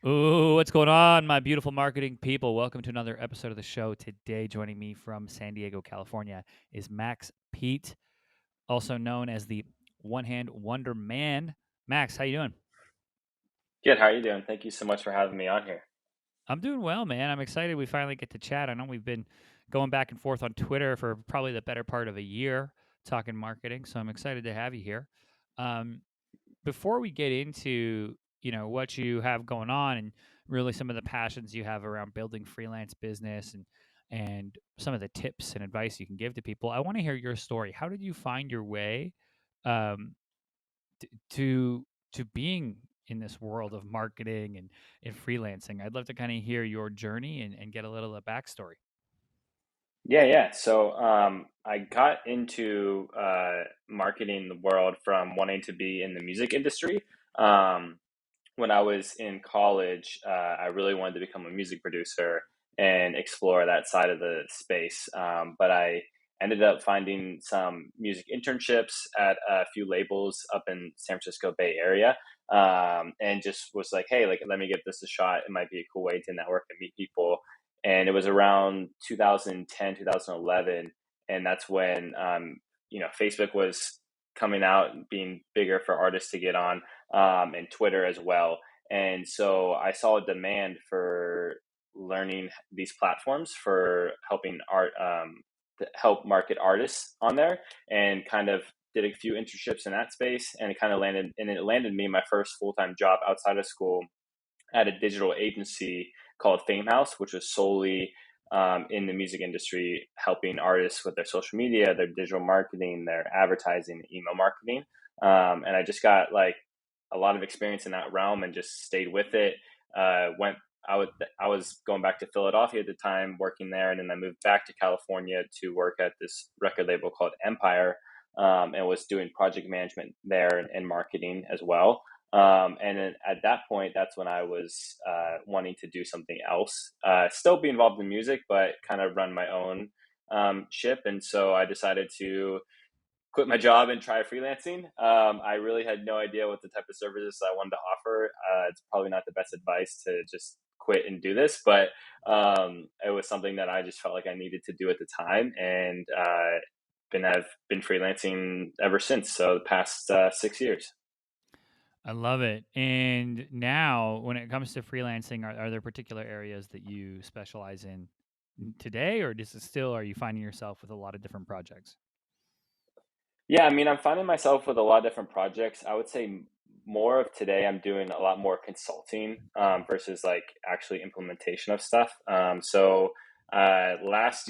Ooh, what's going on, my beautiful marketing people? Welcome to another episode of the show. Today, joining me from San Diego, California, is Max Pete, also known as the One Hand Wonder Man. Max, how you doing? Good. How are you doing? Thank you so much for having me on here. I'm doing well, man. I'm excited we finally get to chat. I know we've been going back and forth on Twitter for probably the better part of a year talking marketing, so I'm excited to have you here. Um, Before we get into what you have going on and really some of the passions you have around building freelance business and some of the tips and advice you can give to people, I want to hear your story. How did you find your way um, to being in this world of marketing and freelancing? I'd love to kind of hear your journey and get a little of the backstory. Yeah. So I got into marketing the world from wanting to be in the music industry. Um, when I was in college, I really wanted to become a music producer and explore that side of the space. But I ended up finding some music internships at a few labels up in San Francisco Bay Area, and just was like, hey, like let me give this a shot. It might be a cool way to network and meet people. And it was around 2010, 2011, and that's when Facebook was coming out and being bigger for artists to get on, and Twitter as well. And so I saw a demand for learning these platforms for helping art, to help market artists on there, and kind of did a few internships in that space, and it landed me my first full time job outside of school at a digital agency called Fame House, which was solely in the music industry, helping artists with their social media, their digital marketing, their advertising, email marketing. And I just got like a lot of experience in that realm and just stayed with it. Went I was going back to Philadelphia at the time, working there, and then I moved back to California to work at this record label called Empire, and was doing project management there and marketing as well. And then at that point, that's when I was wanting to do something else, still be involved in music, but kind of run my own ship. And so I decided to quit my job and try freelancing. I really had no idea what the type of services I wanted to offer. It's probably not the best advice to just quit and do this, but it was something that I just felt like I needed to do at the time, and have been freelancing ever since. So the past 6 years. I love it. And now, when it comes to freelancing, are there particular areas that you specialize in today, or is it still, are you finding yourself with a lot of different projects? Yeah, I mean, I'm finding myself with a lot of different projects. I would say more of today, I'm doing a lot more consulting versus like actually implementation of stuff. Last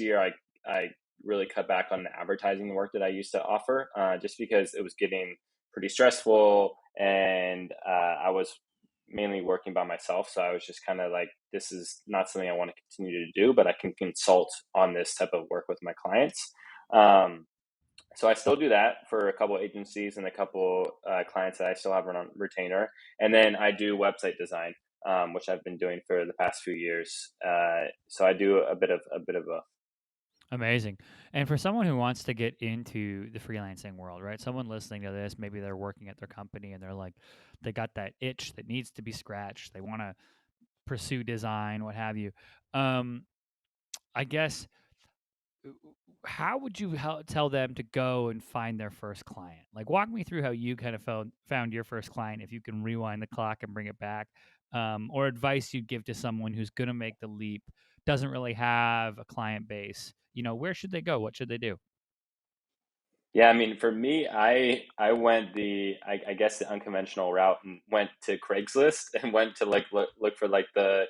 year, I really cut back on the advertising work that I used to offer, just because it was getting pretty stressful, and I was mainly working by myself. So I was just kind of like, this is not something I want to continue to do, but I can consult on this type of work with my clients. Um, so I still do that for a couple agencies and a couple clients that I still have on retainer, and then I do website design, which I've been doing for the past few years. So I do a bit of both. Amazing. And for someone who wants to get into the freelancing world, right? Someone listening to this, maybe they're working at their company and they're like, they got that itch that needs to be scratched. They want to pursue design, what have you. Um, I guess, how would you tell them to go and find their first client? Like, walk me through how you kind of found your first client, if you can rewind the clock and bring it back, or advice you'd give to someone who's going to make the leap, doesn't really have a client base. Where should they go? What should they do? Yeah, I mean, for me, I went I guess the unconventional route and went to Craigslist and went to like look for like the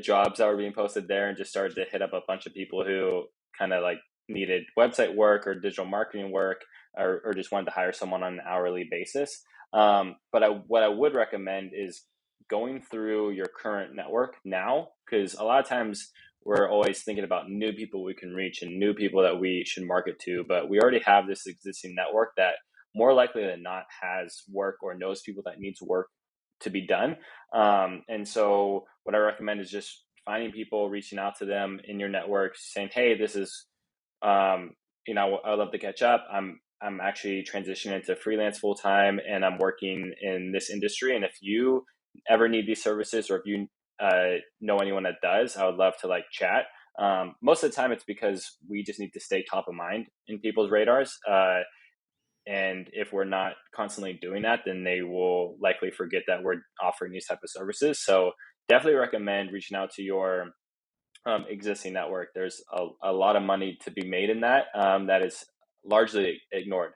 jobs that were being posted there, and just started to hit up a bunch of people who kind of like needed website work or digital marketing work, or just wanted to hire someone on an hourly basis. But what I would recommend is going through your current network now, because a lot of times we're always thinking about new people we can reach and new people that we should market to, but we already have this existing network that more likely than not has work or knows people that needs work to be done. And so what I recommend is just finding people, reaching out to them in your network, saying, hey, this is um, I'd love to catch up. I'm actually transitioning into freelance full time, and I'm working in this industry, and if you ever need these services, or if you know anyone that does, I would love to like chat. Most of the time, it's because we just need to stay top of mind in people's radars. And if we're not constantly doing that, then they will likely forget that we're offering these type of services. So definitely recommend reaching out to your existing network. There's a lot of money to be made in that, that is largely ignored.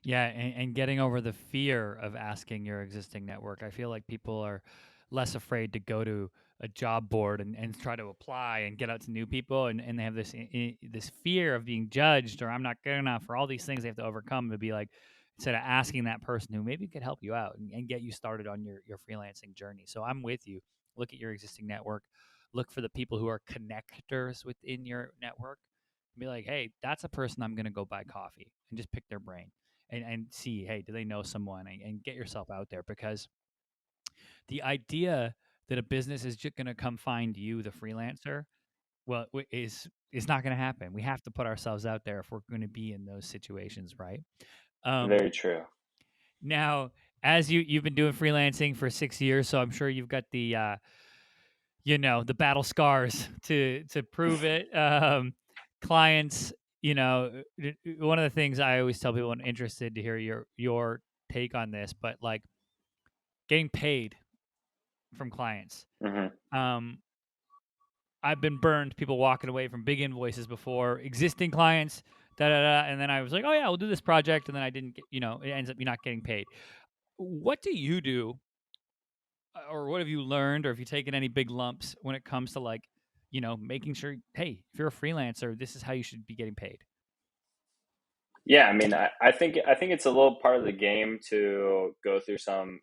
Yeah, and getting over the fear of asking your existing network. I feel like people are less afraid to go to a job board and try to apply and get out to new people, and they have this fear of being judged, or I'm not good enough, or all these things they have to overcome to be like, instead of asking that person who maybe could help you out and get you started on your freelancing journey. So I'm with you. Look at your existing network. Look for the people who are connectors within your network. Be like, hey, that's a person I'm going to go buy coffee and just pick their brain and see, hey, do they know someone, and get yourself out there, because the idea that a business is just going to come find you, the freelancer, well, is not going to happen. We have to put ourselves out there if we're going to be in those situations, right? Um, Very true. Now, as you've been doing freelancing for 6 years, so I'm sure you've got the battle scars to prove it. Clients, one of the things I always tell people, I'm interested to hear your take on this, but like getting paid from clients. Hmm. Um, I've been burned, people walking away from big invoices before, existing clients, da da da, and then I was like, oh yeah, we'll do this project, and then I didn't get, it ends up you not getting paid. What do you do, or what have you learned, or have you taken any big lumps when it comes to like, making sure, hey, if you're a freelancer, this is how you should be getting paid? Yeah, I mean, I think it's a little part of the game to go through some,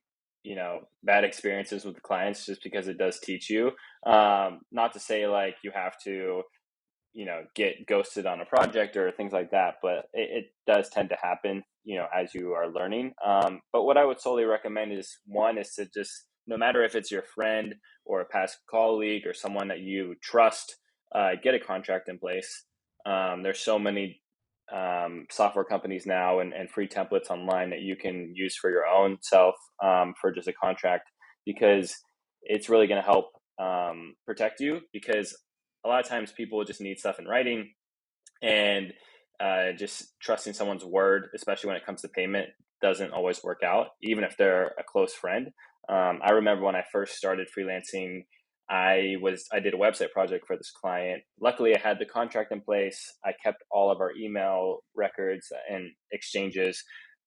bad experiences with the clients, just because it does teach you. Not to say like you have to, get ghosted on a project or things like that, but it does tend to happen, as you are learning. But what I would solely recommend is, one is to just, no matter if it's your friend or a past colleague or someone that you trust, get a contract in place. There's so many software companies now, and free templates online that you can use for your own self, for just a contract, because it's really going to help protect you, because a lot of times people just need stuff in writing, and just trusting someone's word, especially when it comes to payment, doesn't always work out, even if they're a close friend. I remember when I first started freelancing, I did a website project for this client. Luckily, I had the contract in place. I kept all of our email records and exchanges.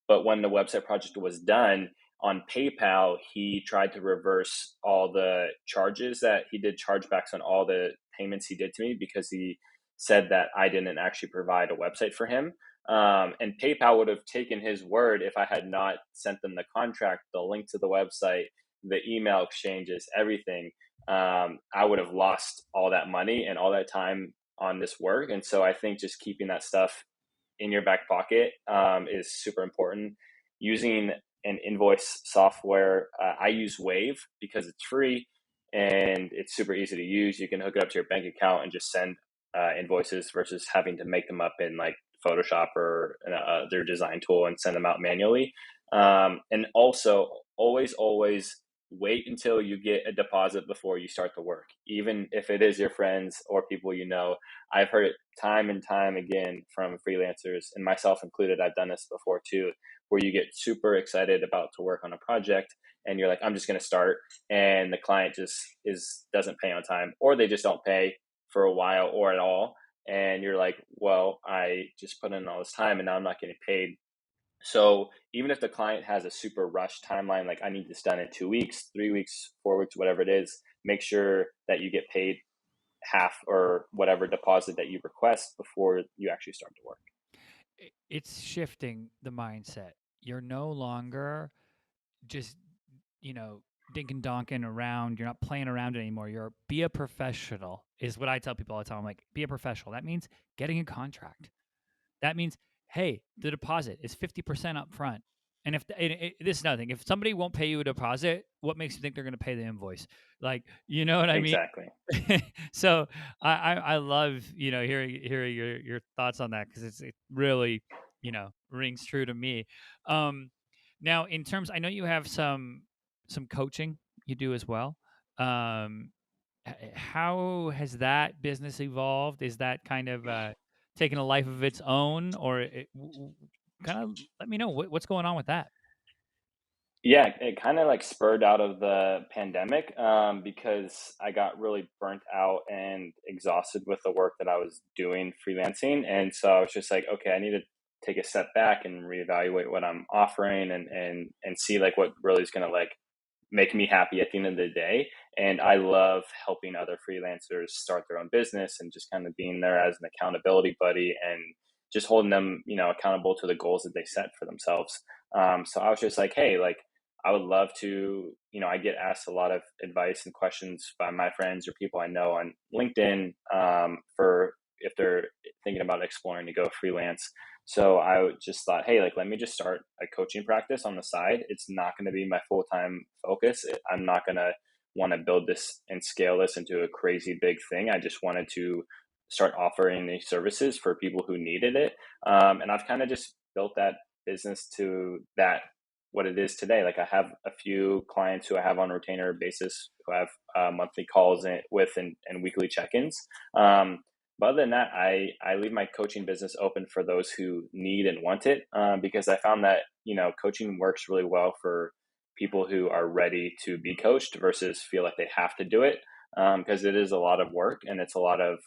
But when the website project was done, on PayPal, he tried to reverse all the charges that he did, chargebacks on all the payments he did to me, because he said that I didn't actually provide a website for him. And PayPal would have taken his word if I had not sent them the contract, the link to the website, the email exchanges, everything. I would have lost all that money and all that time on this work. And so I think just keeping that stuff in your back pocket, is super important. Using an invoice software, I use Wave because it's free and it's super easy to use. You can hook it up to your bank account and just send invoices, versus having to make them up in like Photoshop or their design tool and send them out manually. And also, always wait until you get a deposit before you start the work, even if it is your friends or people you know. I've heard it time and time again from freelancers, and myself included. I've done this before too, where you get super excited about to work on a project, and you're like, I'm just going to start, and the client just is doesn't pay on time, or they just don't pay for a while or at all, and you're like, well, I just put in all this time and now I'm not getting paid. So even if the client has a super rush timeline, like I need this done in 2 weeks, 3 weeks, 4 weeks, whatever it is, make sure that you get paid half or whatever deposit that you request before you actually start to work. It's shifting the mindset. You're no longer just, you know, dinking donking around. You're not playing around anymore. Be a professional is what I tell people all the time. I'm like, be a professional. That means getting a contract. That means, hey, the deposit is 50% up front. And if this is another thing, if somebody won't pay you a deposit, what makes you think they're going to pay the invoice? Like, you know what I mean? Exactly. So I love, hearing your thoughts on that, because it really, rings true to me. Um, Now, in terms, I know you have some coaching you do as well. Um, how has that business evolved? Is that kind of taking a life of its own, or kind of let me know what's going on with that? Yeah, it kind of like spurred out of the pandemic because I got really burnt out and exhausted with the work that I was doing freelancing. And so I was just like, okay, I need to take a step back and reevaluate what I'm offering and see like what really is going to like make me happy at the end of the day. And I love helping other freelancers start their own business and just kind of being there as an accountability buddy and just holding them, accountable to the goals that they set for themselves. So I was just like, hey, like I would love to, I get asked a lot of advice and questions by my friends or people I know on LinkedIn for if they're thinking about exploring to go freelance. So just thought, hey, like, let me just start a coaching practice on the side. It's not going to be my full time focus. I'm not going to want to build this and scale this into a crazy big thing. I just wanted to start offering these services for people who needed it. And I've kind of just built that business to that what it is today. Like I have a few clients who I have on a retainer basis who I have monthly calls with and weekly check-ins. But other than that, I leave my coaching business open for those who need and want it because I found that coaching works really well for people who are ready to be coached versus feel like they have to do it because it is a lot of work and it's a lot of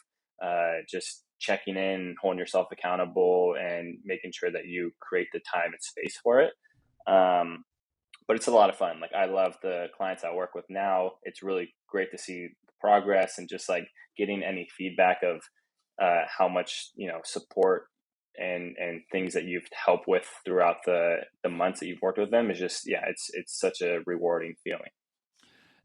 just checking in, holding yourself accountable, and making sure that you create the time and space for it. Um, but it's a lot of fun. Like I love the clients I work with now. It's really great to see the progress and just like getting any feedback of how much support and things that you've helped with throughout the months that you've worked with them is just yeah, it's such a rewarding feeling.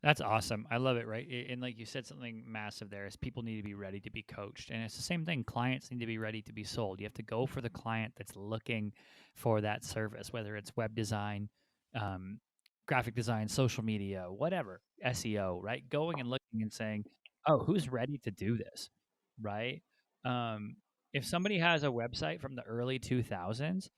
That's awesome. I love it, right? And like you said, something massive there is people need to be ready to be coached. And it's the same thing. Clients need to be ready to be sold. You have to go for the client that's looking for that service, whether it's web design, um, graphic design, social media, whatever, SEO, right? Going and looking and saying, oh, who's ready to do this, right? Um, if somebody has a website from the early 2000s,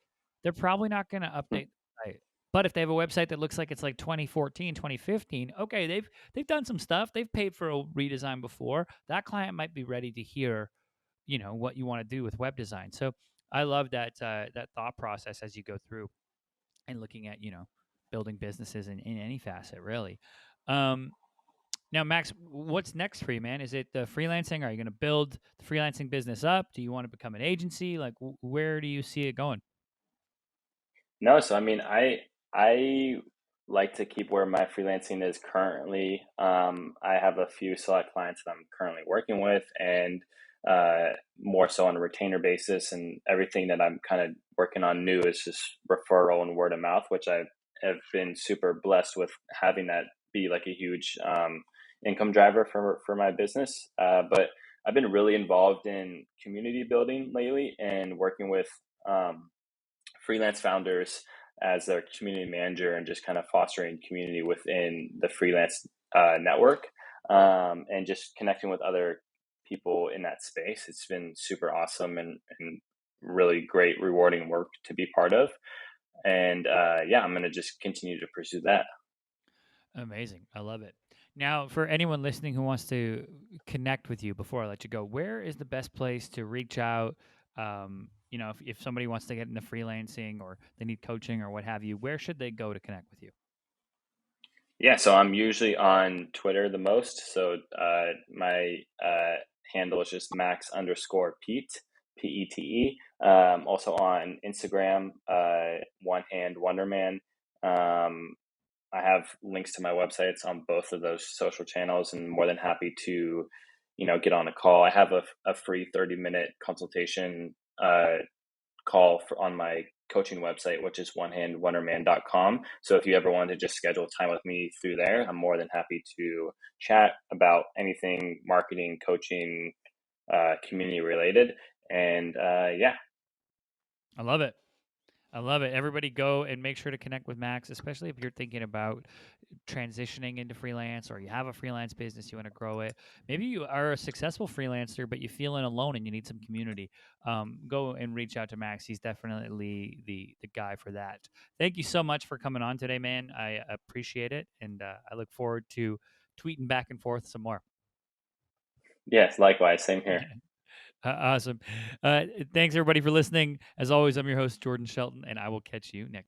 they're probably not going to update the site. But if they have a website that looks like it's like 2014, 2015, okay, they've done some stuff. They've paid for a redesign before. That client might be ready to hear, what you want to do with web design. So I love that thought process as you go through and looking at, building businesses in any facet, really. Um, Now, Max, what's next for you, man? Is it the freelancing? Are you going to build the freelancing business up? Do you want to become an agency? Like, where do you see it going? No, so I mean, I like to keep where my freelancing is currently. I have a few select clients that I'm currently working with, and more so on a retainer basis. And everything that I'm kind of working on new is just referral and word of mouth, which I have been super blessed with having that be like a huge income driver for my business. But I've been really involved in community building lately and working with. Freelance founders as their community manager and just kind of fostering community within the freelance network and just connecting with other people in that space. It's been super awesome and really great, rewarding work to be part of. And yeah, I'm going to just continue to pursue that. Amazing. I love it. Now, for anyone listening who wants to connect with you before I let you go, where is the best place to reach out? If somebody wants to get into freelancing or they need coaching or what have you, where should they go to connect with you? Yeah, so I'm usually on Twitter the most. So my handle is just Max underscore Pete, Pete. Also on Instagram, One Hand Wonderman. Um, I have links to my websites on both of those social channels, and more than happy to, get on a call. I have a free 30-minute consultation call on my coaching website, which is onehandwonderman.com. So if you ever want to just schedule time with me through there, I'm more than happy to chat about anything marketing, coaching, community related. And yeah. I love it. I love it. Everybody go and make sure to connect with Max, especially if you're thinking about transitioning into freelance or you have a freelance business, you want to grow it. Maybe you are a successful freelancer, but you're feeling alone and you need some community. Go and reach out to Max. He's definitely the guy for that. Thank you so much for coming on today, man. I appreciate it. And I look forward to tweeting back and forth some more. Yes, likewise. Same here. Awesome. Thanks everybody for listening. As always, I'm your host, Jordan Shelton, and I will catch you next.